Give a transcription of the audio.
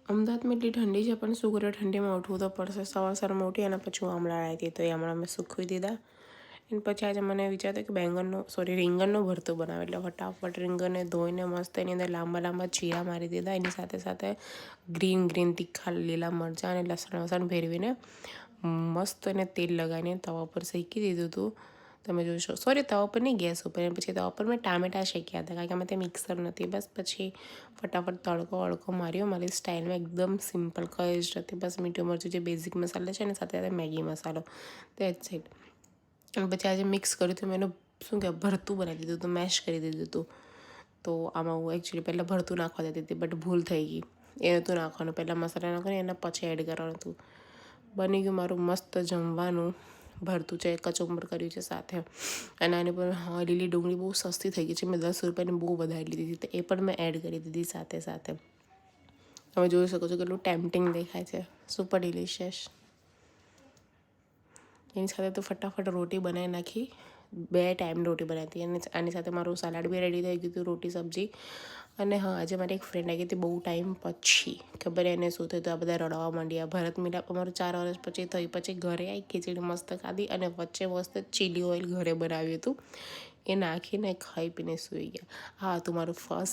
અમદાવાદમાં એટલી ઠંડી છે પણ શું કરે, ઠંડીમાં ઉઠવું તો પડશે. સવારમાં ઉઠી અને પછી આમળા આવી હતી, તો એ હમણાં મેં સૂકવી દીધા. અને પછી આજે મને વિચાર થયો કે રીંગણનું ભરતું બનાવે. એટલે ફટાફટ રીંગણને ધોઈને મસ્ત એની અંદર લાંબા લાંબા ચીરા મારી દીધા. એની સાથે સાથે ગ્રીન તીખા લીલા મરચાં અને લસણ ભેરવીને મસ્ત એને તેલ લગાવીને તવા પર શેકી દીધું હતું. તમે જોશો, તવા પર નહીં, ગેસ ઉપર. પછી તવા પર મેં ટામેટાં શેક્યા હતા, કારણ કે અમે તે મિક્સર નથી. બસ પછી ફટાફટ તડકો માર્યો મારી સ્ટાઇલમાં, એકદમ સિમ્પલ, કંઈ જ નથી. બસ મીઠું મરચું જે બેઝિક મસાલા છે ને, સાથે સાથે મેગી મસાલો, દેટ્સ ઇટ. અને પછી આજે મિક્સ કર્યું તો મેં એનું ભરતું બનાવી દીધું હતું, મેશ કરી દીધું હતું. તો આમાં હું એકચ્યુઅલી પહેલાં ભરતું નાખવા દેતી હતી, બટ ભૂલ થઈ ગઈ. એ નહોતું નાખવાનું, પહેલાં મસાલા નાખવાનું, એના પછી એડ કરવાનું હતું. બની ગયું મારું મસ્ત જમવાનું ભરતું છે. કચુંબર કર્યું છે સાથે. અને આની પર લીલી ડુંગળી બહુ સસ્તી થઈ ગઈ છે, મેં 10 રૂપિયાની બહુ વધારી લીધી હતી, તો એ પણ મેં એડ કરી દીધી સાથે સાથે. તમે જોઈ શકો છો કેટલું ટેમ્પટિંગ દેખાય છે. Super delicious. એની સાથે તો ફટાફટ રોટી બનાવી નાખી. 2 ટાઈમ રોટી બનાવી હતી. અને આની સાથે મારું સલાડ બી રેડી થઈ ગયું હતું, રોટી સબ્જી. અને હા, આજે મારી એક ફ્રેન્ડ આવી ગઈ હતી બહુ ટાઈમ પછી. ખબર એને શું થયું હતું, આ બધા રડવા માંડ્યા. ભરત મિલાપ અમારું 4 વર્ષ પછી થઈ. પછી ઘરે આવી, ખીચડી મસ્ત ખાધી અને વચ્ચે મસ્ત ચીલી ઓઇલ ઘરે બનાવ્યું હતું. એ નાખીને ખાઈ પીને સૂઈ ગયા. હા, તું મારું ફર્સ્ટ